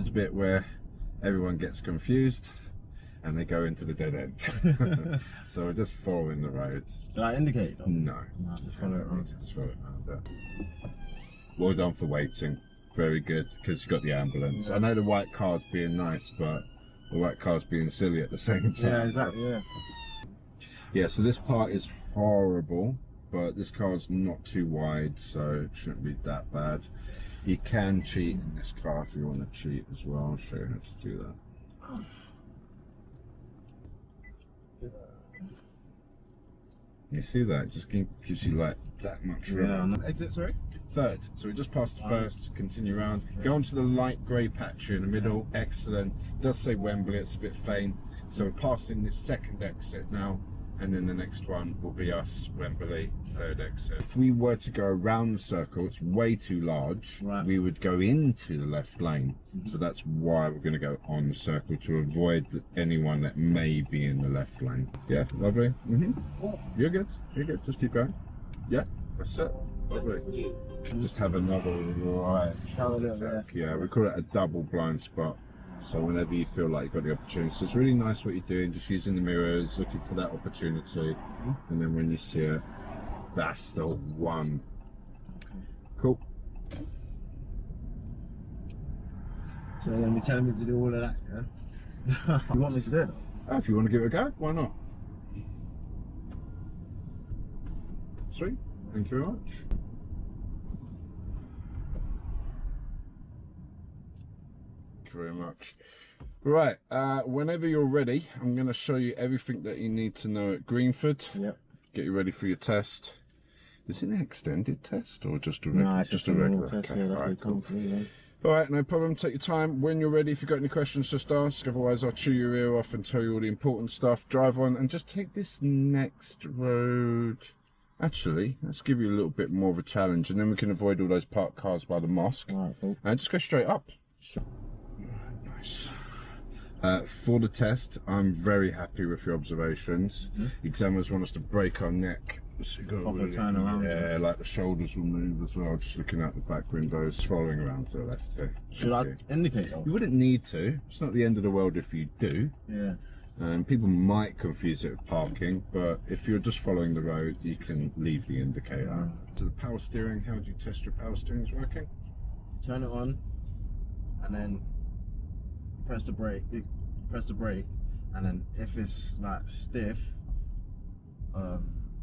the bit where everyone gets confused and they go into the dead end. So we're just following the road. Do I indicate? No. Just follow it around. Just follow it around. Well done for waiting. Very good, because you got the ambulance. Yeah. I know the white car's being nice, but the white car's being silly at the same time. Yeah, exactly, yeah. Yeah, so this part is horrible, but this car's not too wide, so it shouldn't be that bad. You can cheat in this car if you want to cheat as well. I'll show you how to do that. You see that? It just gives you like that much room. Yeah. Exit, sorry? Third. So we just passed the first, continue around. Go on to the light grey patch here in the middle. Excellent. It does say Wembley, it's a bit faint. So we're passing this second exit now, and then the next one will be us, Wembley, third exit. If we were to go around the circle, it's way too large. Right. We would go into the left lane. So that's why we're going to go on the circle, to avoid anyone that may be in the left lane. Yeah, lovely. You're good. You're good. Just keep going. Yeah, that's it. Lovely. Just have another right. Yeah, we call it a double blind spot. So whenever you feel like you've got the opportunity, so it's really nice what you're doing, just using the mirrors, looking for that opportunity, and then when you see it, that's the one. Cool. So you're going to be telling me to do all of that, yeah? You want me to do it? Oh, if you want to give it a go, why not? Sweet. Thank you very much. Thank you very much. Right, whenever you're ready, I'm going to show you everything that you need to know at Greenford. Yep. Get you ready for your test. Is it an extended test or just a regular? No, it's just a regular test. Okay. Yeah, that's All what right, it comes to me, yeah. All right, no problem. Take your time. When you're ready, if you've got any questions, just ask. Otherwise, I'll chew your ear off and tell you all the important stuff. Drive on and just take this next road. Actually, let's give you a little bit more of a challenge, and then we can avoid all those parked cars by the mosque. All right, cool. And just go straight up. Nice. For the test, I'm very happy with your observations. Examiners want us to break our neck. So you got to really, turn around. Yeah, like the shoulders will move as well. Just looking out the back windows, following around to the left here. Should I indicate? You wouldn't need to. It's not the end of the world if you do. Yeah. People might confuse it with parking, but if you're just following the road, you can leave the indicator. So the power steering, how do you test your power steering is working? Turn it on, and then press the brake. And then if it's like stiff,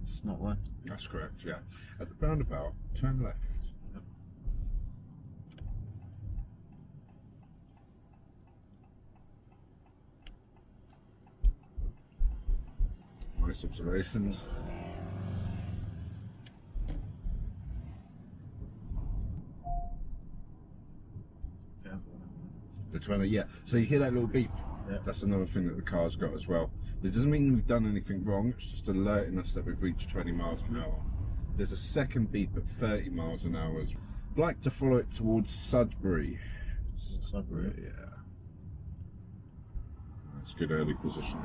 it's not working. That's correct, yeah. At the roundabout, turn left. Nice observations. The 20, yeah. So you hear that little beep? Yeah. That's another thing that the car's got as well. It doesn't mean we've done anything wrong, it's just alerting us that we've reached 20 miles an hour. There's a second beep at 30 miles an hour. I'd like to follow it towards Sudbury. Sudbury? Yeah. That's good early positioning.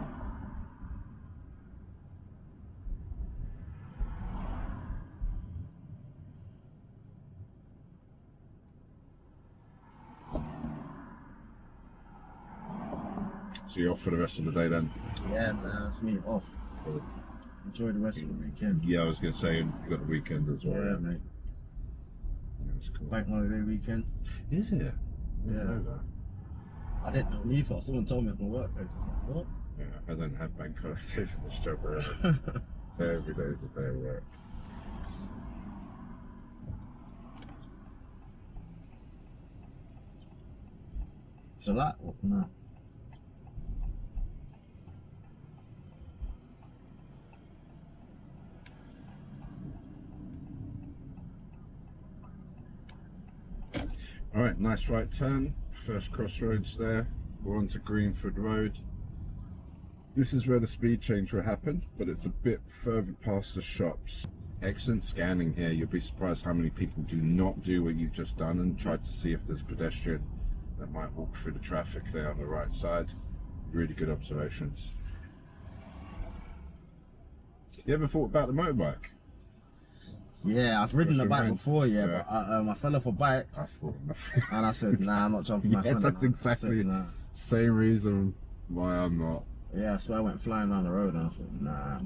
So you're off for the rest of the day then? Yeah, man, it's me off. Enjoy the rest of the weekend. Yeah, I was going to say, you've got the weekend as well. Yeah, mate. Yeah, that's cool. Bank holiday weekend. Is it? Yeah. I didn't know either. Someone told me at my workplace. I was like, what? Yeah, I don't have bank holidays in this job really. Every day is a day of work. It's a lot. No. All right, nice right turn. First crossroads there. We're onto Greenford Road. This is where the speed change will happen, but it's a bit further past the shops. Excellent scanning here. You'll be surprised how many people do not do what you've just done and try to see if there's a pedestrian that might walk through the traffic there on the right side. Really good observations. You ever thought about the motorbike? Yeah, I've ridden the bike Russian before, yeah, Yeah. but I fell off a bike I thought nothing. and I said, nah, I'm not jumping my Yeah, friend. that's I exactly said, nah. same reason why I'm not. Yeah, so I went flying down the road and I thought, nah.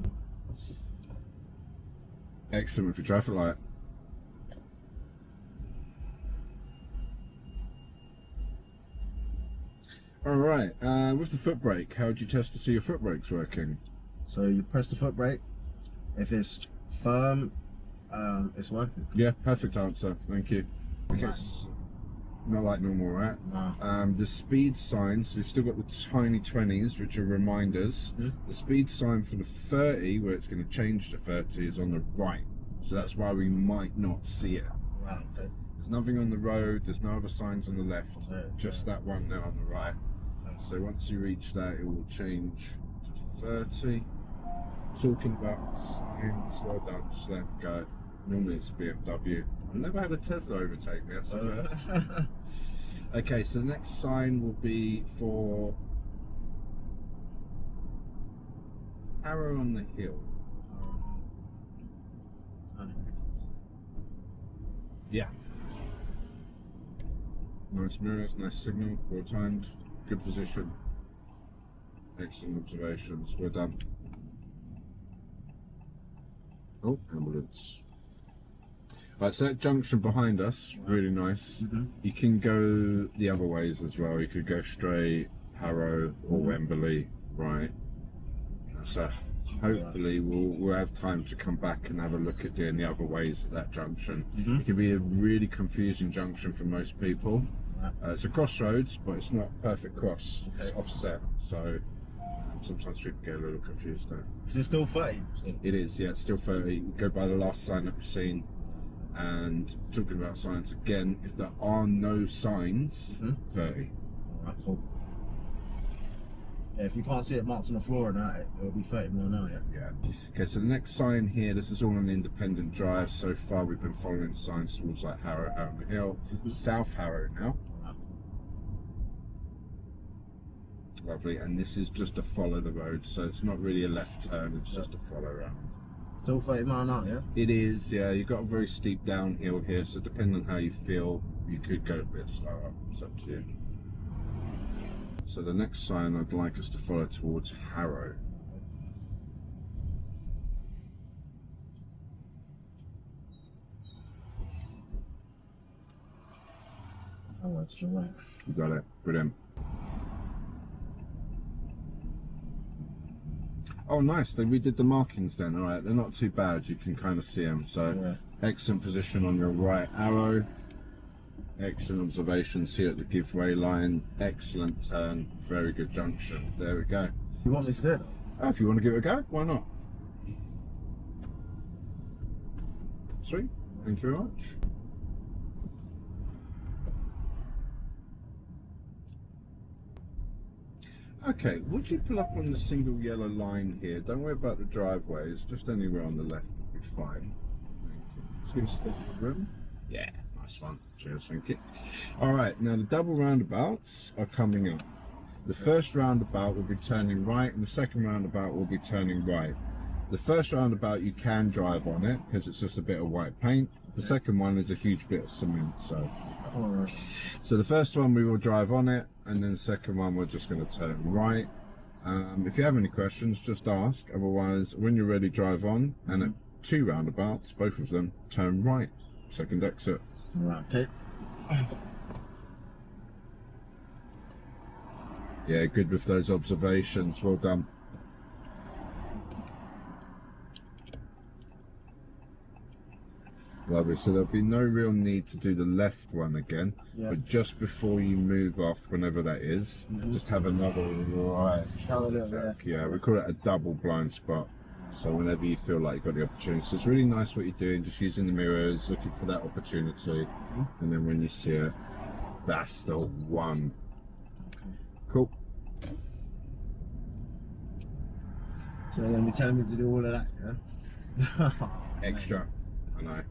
Excellent with your traffic light. Alright, with the foot brake, how would you test to see your foot brake's working? So you press the foot brake. If it's firm, it's working. Yeah, perfect answer, thank you. Because not like normal, right? Nah. The speed signs, so you've still got the tiny 20s, which are reminders. The speed sign for the 30, where it's going to change to 30, is on the right. So that's why we might not see it. Right, okay. There's nothing on the road, there's no other signs on the left, Yeah, just that one there on the right. So once you reach that, it will change to 30. Talking about signs, slow down, just let it go. Normally it's a BMW. I've never had a Tesla overtake me, that's the first. Okay, so the next sign will be for Harrow on the Hill. Yeah. Nice mirrors, nice signal, well timed, good position. Excellent observations, well done. Oh, ambulance. Right, so that junction behind us, really nice. You can go the other ways as well. You could go straight, Harrow or Wembley, right? So hopefully we'll have time to come back and have a look at doing the other ways at that junction. It can be a really confusing junction for most people. It's a crossroads, but it's not a perfect cross. It's offset, so sometimes people get a little confused there. Is it still 30? It is, yeah, it's still 30. Go by the last sign that we've seen. And talking about signs again, if there are no signs, 30. Alright, cool. Yeah, if you can't see it marked on the floor and that, it'll be 30 more now, yeah. Yeah. Okay, so the next sign here, this is all an independent drive. So far we've been following signs towards like Harrow, Harrow on the Hill, South Harrow now. Lovely, and this is just to follow the road, so it's not really a left turn, it's just a follow around. Still 30 miles an hour, yeah? It is, yeah, you've got a very steep downhill here, so depending on how you feel, you could go a bit slower, it's up to you. So the next sign I'd like us to follow towards Harrow. Oh, that's your right. You got it, brilliant. Oh nice, they redid the markings then, alright, they're not too bad, you can kind of see them, so excellent position on your right arrow, excellent observations here at the giveaway line, excellent turn, very good junction, there we go. You want me to do it? Oh, if you want to give it a go, why not? Sweet, thank you very much. Okay, would you pull up on the single yellow line here? Don't worry about the driveways, just anywhere on the left would be fine. Excuse me, room. Yeah, nice one. Cheers, thank you. Alright, now the double roundabouts are coming up. The first roundabout will be turning right and the second roundabout will be turning right. The first roundabout you can drive on it because it's just a bit of white paint. The second one is a huge bit of cement, so. So the first one we will drive on it, and then the second one we're just going to turn right. If you have any questions, just ask. Otherwise, when you're ready, drive on, and at 2 roundabouts, both of them, turn right. Second exit. Right, okay. Yeah, good with those observations. Well done. Lovely, so there'll be no real need to do the left one again, but just before you move off, whenever that is, just have another right check. Yeah, we call it a double blind spot, so whenever you feel like you've got the opportunity. So it's really nice what you're doing, just using the mirrors, looking for that opportunity, and then when you see it, that's the one. Cool. So you're going to be telling me to do all of that, yeah? Extra, I know.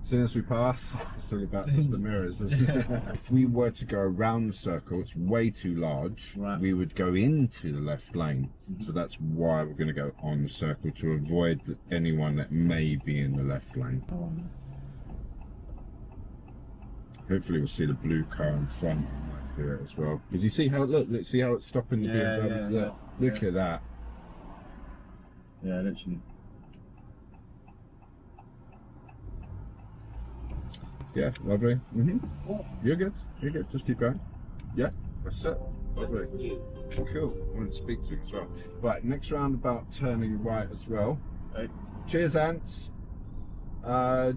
As soon as we pass, it's all about just the mirrors, isn't it? If we were to go around the circle, it's way too large. Right. We would go into the left lane. So that's why we're going to go on the circle, to avoid anyone that may be in the left lane. Hopefully we'll see the blue car in front and might do it as well. Because you see how it look, see how it's stopping the BMW? Look at that. Yeah, literally. Yeah, lovely. You're good. You're good. Just keep going. Yeah, that's it. Lovely. Cool. I want to speak to you as well. Right, next roundabout, turning right as well. Hey. Cheers, Ants.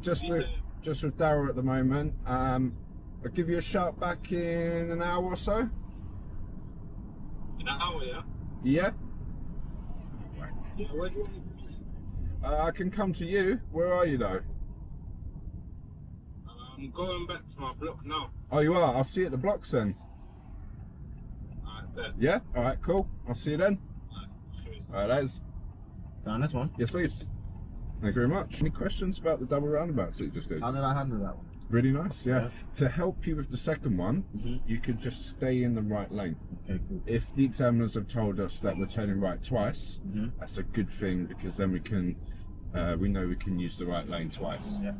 Just with Daryl at the moment. I'll give you a shout back in an hour or so. An hour, yeah? Yeah. Yeah, where do you want me to be? I can come to you. Where are you though? I'm going back to my block now. Oh, you are? I'll see you at the blocks then. Alright, bet. Yeah? Alright, cool. I'll see you then. Alright, sure. Alright, lads. Down this one. Yes, please. Thank you very much. Any questions about the double roundabouts that you just did? How did I handle that one? Really nice, yeah. Yeah. To help you with the second one, you could just stay in the right lane. Okay, cool. If the examiners have told us that we're turning right twice, that's a good thing, because then we can, we know we can use the right lane twice. Yeah.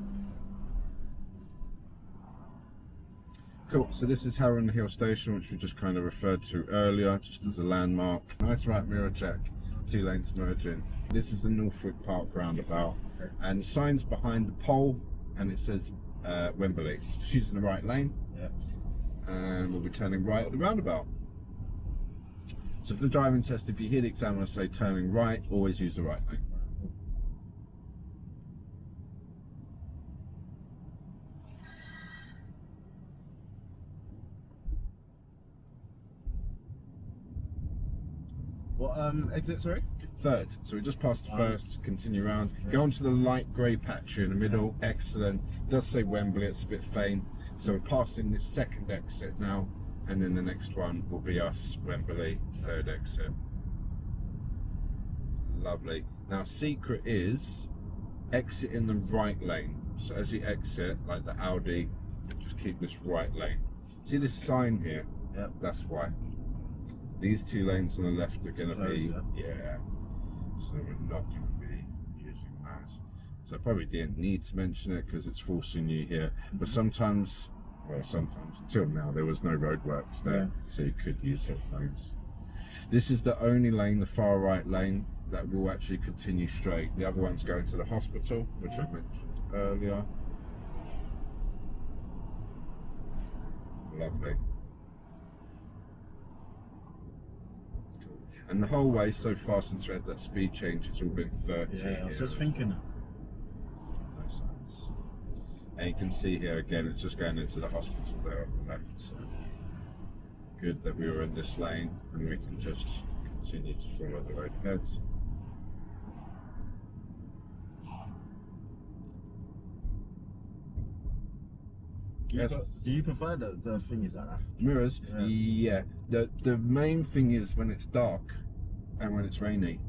Cool, so this is Harron Hill Station, which we just kind of referred to earlier, just as a landmark. Nice right mirror check, 2 lanes merging. This is the Northwick Park roundabout, and signs behind the pole, and it says Wembley. So just using the right lane, and we'll be turning right at the roundabout. So for the driving test, if you hear the examiner say turning right, always use the right lane. What exit, sorry? Third, so we just passed the first, continue round, go on to the light grey patch here in the middle, excellent. It does say Wembley, it's a bit faint, so we're passing this second exit now, and then the next one will be us, Wembley, third exit. Lovely. Now secret is exit in the right lane, so as you exit, like the Audi, just keep this right lane. See this sign here? Yep. That's why. These 2 lanes on the left are going to be, so we're not going to be using that. So I probably didn't need to mention it because it's forcing you here. But sometimes, well, sometimes, until now, there was no roadworks there, so you could use those lanes. This is the only lane, the far right lane, that will actually continue straight. The other one's going to the hospital, which I mentioned earlier. Lovely. And the whole way so far since we had that speed change, it's all been 30. Yeah, I was just thinking. No signs. And you can see here again, it's just going into the hospital there on the left. So good that we were in this lane, and we can just continue to follow the road ahead. Do you prefer the thingies like that? Mirrors? Yeah. The main thing is when it's dark and when it's rainy.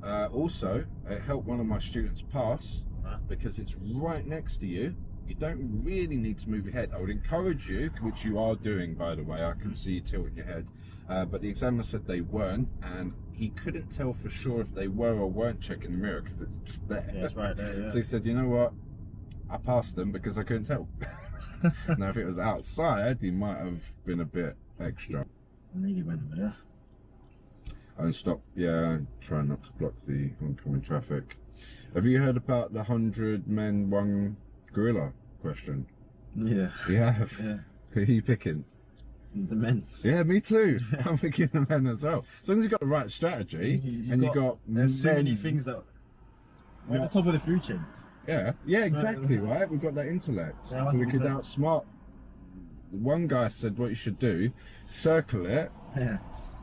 Also, it helped one of my students pass because it's right next to you. You don't really need to move your head. I would encourage you, which you are doing by the way, I can see you tilting your head, but the examiner said they weren't, and he couldn't tell for sure if they were or weren't checking the mirror because it's just there. Yeah, it's right there, yeah. So he said, you know what, I passed them because I couldn't tell. Now if it was outside, he might have been a bit extra. I nearly went over there. And stop, try not to block the oncoming traffic. Have you heard about the 100 men, 1 gorilla question? Yeah. You have? Yeah. Who are you picking? The men. Yeah, me too. I'm picking the men as well. As long as you've got the right strategy, you've got there's so many men. things that we're at the top of the food chain. Yeah, exactly, right? We've got that intellect. Yeah, so we could 100%. outsmart. One guy said what you should do, circle it, Yeah.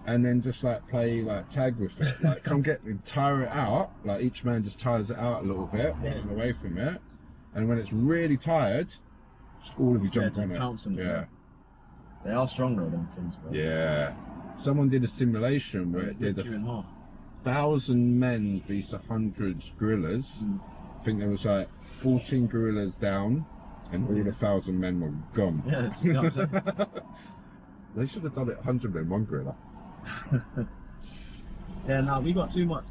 and then just like play like tag with it. Like come get me, tire it out. Like each man just tires it out a little bit, running away from it. And when it's really tired, just all of you jump just on it. pounce on it, Yeah. They are stronger than things, bro. Yeah. Someone did a simulation where it did You in half. 1,000 men vs 100 gorillas I think there was like 14 guerrillas down, and all 1,000 men were gone. Yes, you know what I'm saying? They should have done it 100 men, one guerrilla. Yeah, no, we got too much.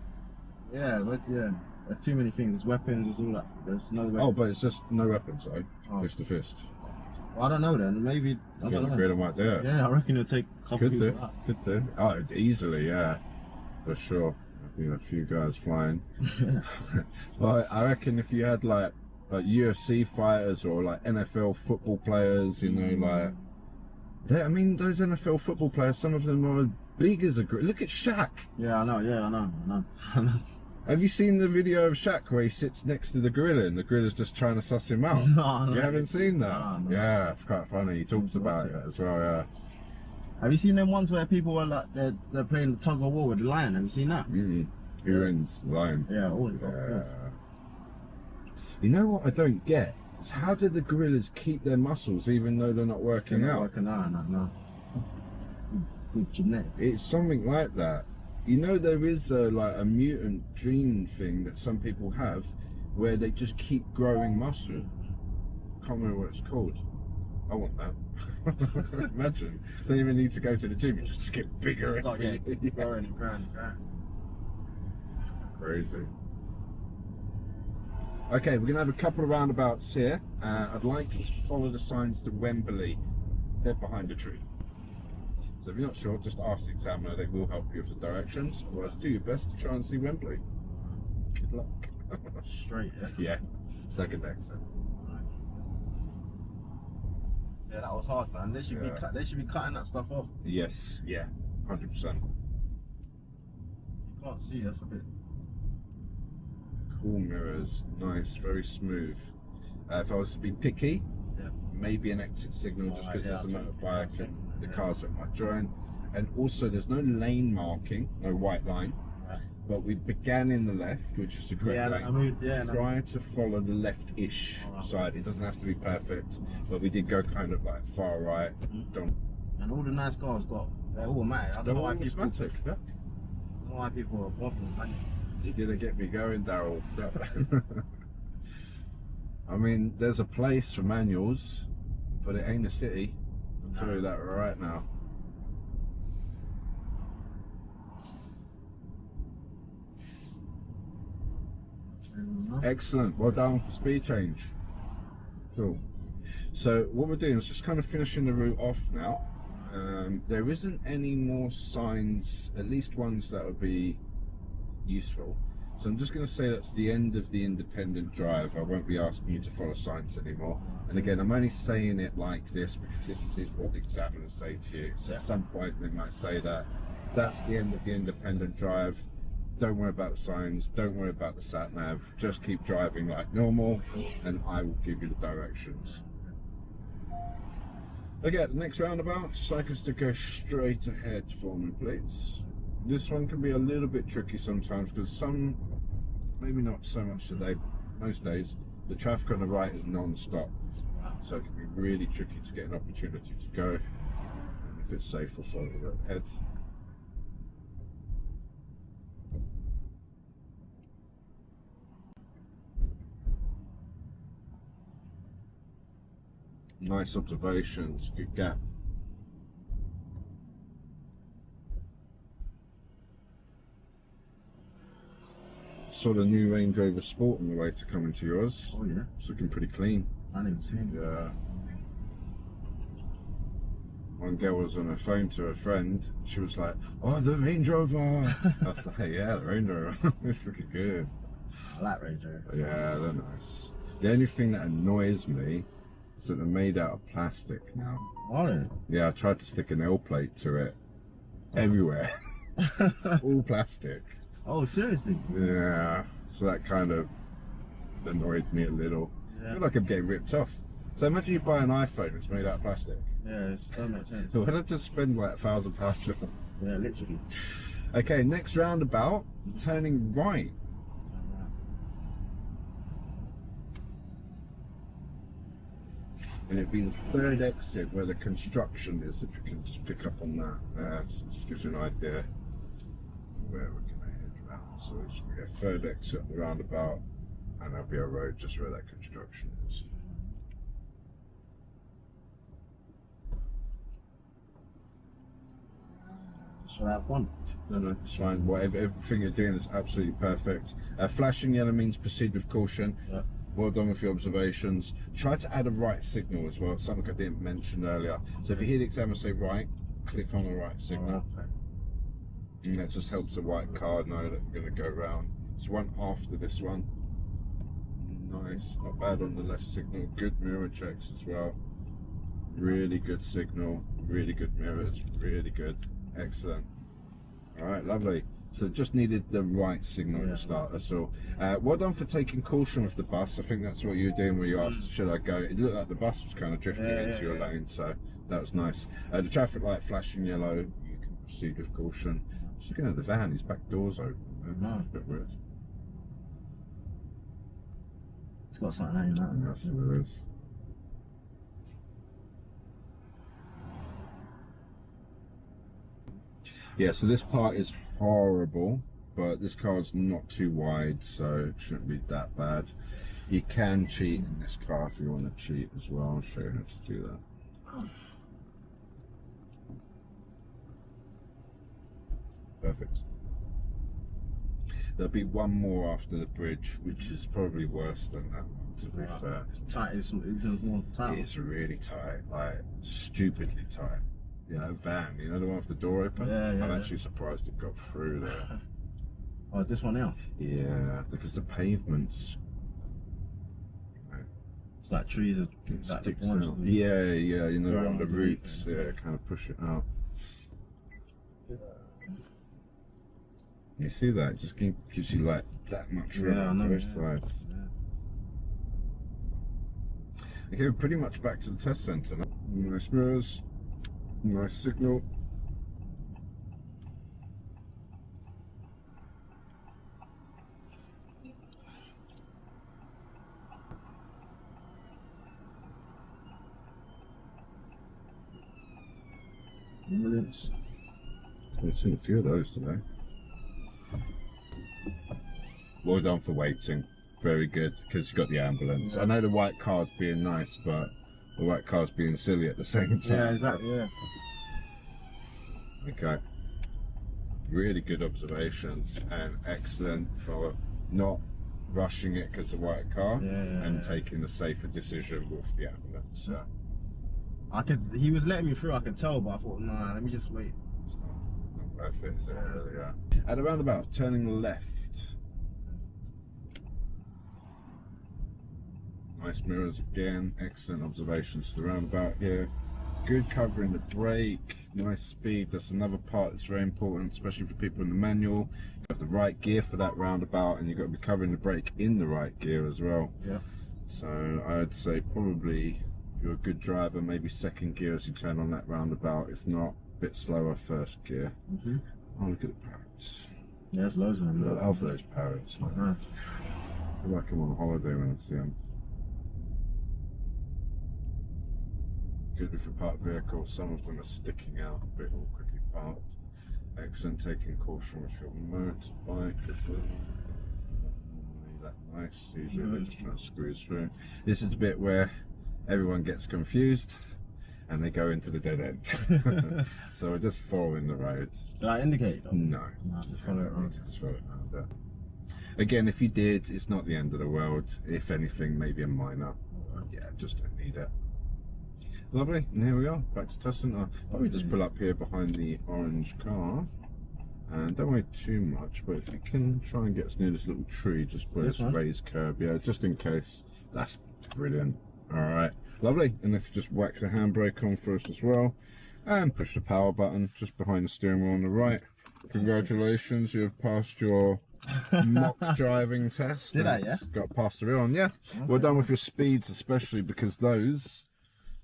Yeah, but yeah, there's too many things. There's weapons, there's all that. There's no way. Oh, but it's just no weapons, though. Oh. Fist to fist. Well, I don't know then. Maybe, I Get don't the know. guerrilla right there. Yeah, I reckon it'll take a couple Could people do. out. Could do. Oh, easily, yeah. For sure. I think a few guys flying. Well, I reckon if you had like UFC fighters or like NFL football players, you know, like I mean, those NFL football players, some of them are big as a gorilla. Look at Shaq. Yeah, I know, I know. Have you seen the video of Shaq where he sits next to the gorilla and the gorilla's just trying to suss him out? No, You haven't seen that? No. Yeah, it's quite funny. He talks about it as well, yeah. Have you seen them ones where people are like, they're playing tug of war with the lion? Have you seen that? Who wins? Lion. Yeah, all Yeah. You know what I don't get? Is how do the gorillas keep their muscles even though they're not working out? Working out, no. Good genetics. It's something like that. You know, there is like a mutant gene thing that some people have where they just keep growing muscle. Can't remember what it's called. I want that. Imagine. Don't even need to go to the gym, you just get bigger. It's like, every yeah, year. growing and growing. Crazy. Okay, we're going to have a couple of roundabouts here. I'd like you to follow the signs to Wembley. They're behind a tree. So if you're not sure, just ask the examiner. They will help you with the directions. Otherwise, do your best to try and see Wembley. Good luck. Straight, yeah. Yeah, second exit. Yeah, that was hard, man. They should they should be cutting that stuff off. Yes, yeah, 100%. You can't see, that's a bit. Cool mirrors, nice, very smooth. If I was to be picky, Yeah. maybe an exit signal just because there's a motorbike and the yeah. cars that might join. And also there's no lane marking, no white line, Right. but we began in the left, which is the correct Yeah, lane. I moved, yeah. No. Try to follow the left-ish Alright. side. It doesn't have to be perfect, but we did go kind of like far right. Mhm. Don't. And all the nice cars they're automatic. I don't know why people. automatic. Yeah. I don't know why people are bothering. Man. You're gonna get me going, Daryl. Stop. I mean, there's a place for manuals, but it ain't a city. I'll tell you that right now. Excellent. Well done for speed change. Cool. So what we're doing is just kind of finishing the route off now. There isn't any more signs, at least ones that would be useful. So I'm just going to say that's the end of the independent drive. I won't be asking you to follow signs anymore. And again, I'm only saying it like this because this is what the examiners say to you. So at some point they might say that that's the end of the independent drive. Don't worry about the signs, don't worry about the sat nav, just keep driving like normal and I will give you the directions. Okay, the next roundabout, just like us to go straight ahead for me, please. This one can be a little bit tricky sometimes because some, maybe not so much today, most days, the traffic on the right is non-stop. So it can be really tricky to get an opportunity to go. And if it's safe, we'll follow the ahead. Nice observations, good gap. Saw the new Range Rover Sport on the way to coming to yours. Oh yeah. It's looking pretty clean. I didn't even see it. Yeah. One girl was on her phone to her friend. She was like, "Oh, the Range Rover." I was like, "Yeah, the Range Rover. It's looking good." I like Range Rover. Yeah, they're nice. The only thing that annoys me is that they're made out of plastic now. Are they? Yeah, I tried to stick a nail plate to it. Everywhere. It's all plastic. Oh, seriously? Yeah, so that kind of annoyed me a little. I Yeah. feel like I'm getting ripped off. So imagine you buy an iPhone that's made out of plastic. Yeah, it doesn't make sense. So why not just spend like £1,000 on it? Yeah, literally. Okay, next roundabout, turning right. And it'd be the third exit where the construction is, if you can just pick up on that. So it just gives you an idea where we're going to head round. So it's going to be a third exit on the roundabout. and there'll be a road just where that construction is. Should I have gone? No, it's fine. Whatever, everything you're doing is absolutely perfect. Flashing yellow means proceed with caution. Yeah. Well done with your observations. Try to add a right signal as well, something I didn't mention earlier. So if you hear the examiner say right, click on the right signal. Oh, okay. And that just helps the white car know that we're going to go round. It's one after this one. Nice, not bad on the left signal. Good mirror checks as well. Really good signal, really good mirrors, really good. Excellent. All right, lovely. So just needed the right signal to start, that's all. Well done for taking caution with the bus. I think that's what you were doing where you asked, should I go? It looked like the bus was kind of drifting into your lane, so that was nice. The traffic light flashing yellow, you can proceed with caution. Just looking at the van, his back door's open. That's a bit weird. It's got something hanging out. That's what it is. Yeah, so this part is horrible, but this car's not too wide, so it shouldn't be that bad. You can cheat in this car if you want to cheat as well. I'll show you how to do that. Perfect. There'll be one more after the bridge, which is probably worse than that one, to be fair. It's tight, it's more tight. It's really tight, like stupidly tight. Yeah, that van, you know, the one with the door open? Yeah, I'm actually surprised it got through there. Oh, this one now? Yeah, because the pavement's... It's like trees are It like sticks orange. out. Yeah, you know, Right on the underneath roots, it. yeah, kind of push it out. You see that? It just gives you like that much room Yeah, I on know. both sides. Okay, we're pretty much back to the test centre now. Nice mirrors, nice signal. Brilliant. I've seen a few of those today. Well done for waiting. Very good, because you got the ambulance. I know the white car's being nice, but the white car's being silly at the same time. Yeah, exactly, yeah. Okay. Really good observations and excellent for not rushing it because of the white car and taking the safer decision with the ambulance. So He was letting me through, I could tell, but I thought, nah, let me just wait. it's not worth it, is it? Really, yeah. At the roundabout, turning left. Nice mirrors again, excellent observations to the roundabout here. Good covering the brake, nice speed. That's another part that's very important, especially for people in the manual. You have the right gear for that roundabout, and you've got to be covering the brake in the right gear as well. Yeah. So I'd say probably, if you're a good driver, maybe second gear as you turn on that roundabout. If not, a bit slower first gear. Oh, look at the parrots. Yeah, there's loads of them. I love those parrots, man. I feel like I'm on holiday when I see them. Good with a parked vehicle, some of them are sticking out a bit awkwardly parked. Excellent taking caution with your motorbike as well. Not that nice, usually they're just trying to squeeze through. This is the bit where everyone gets confused and they go into the dead end. So we're just following the road. Did I indicate? No, just follow it around. Just follow it around. Again, if you did, it's not the end of the world. If anything, maybe a minor. Yeah, just don't need it. Lovely, and here we are, back to test centre. Let me just pull up here behind the orange car. And don't worry too much, but if you can try and get us near this little tree, just where it's raised curb, yeah, just in case. That's brilliant. Alright, lovely. And if you just whack the handbrake on for us as well, and push the power button just behind the steering wheel on the right. Congratulations, you've passed your mock driving test. Did I, yeah? Got past the real one, yeah. Okay. Well done with your speeds, especially because those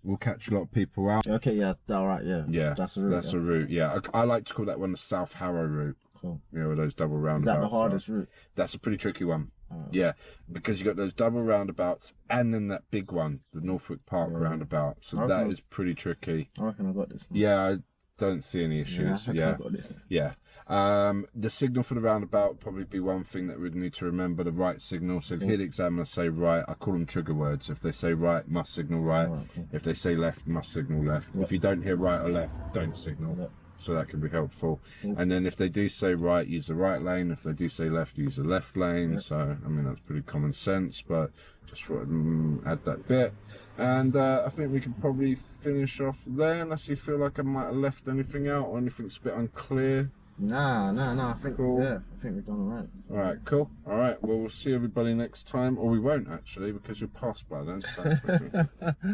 will catch a lot of people out. Okay, yeah, alright, yeah. Yeah, that's a route. That's a route, yeah. I like to call that one the South Harrow route. Cool. You know, with those double roundabouts. Is that the hardest route? That's a pretty tricky one. Yeah, because you got those double roundabouts and then that big one, the Northwick Park roundabout. So that is pretty tricky. I reckon I got this one. Yeah, I don't see any issues. I got this. Yeah. The signal for the roundabout would probably be one thing that we'd need to remember, the right signal. So if you hear the examiner say right, I call them trigger words. If they say right, must signal right. If they say left, must signal left. If you don't hear right or left, don't signal. So that can be helpful. And then if they do say right, use the right lane. If they do say left, use the left lane. So I mean, that's pretty common sense, but just thought I'd add that bit. And I think we can probably finish off there, unless you feel like I might have left anything out or anything's a bit unclear. Nah. I think Cool. yeah, I think we've done alright. Alright, cool. Alright, well, we'll see everybody next time, or we won't actually, because you'll pass by then. So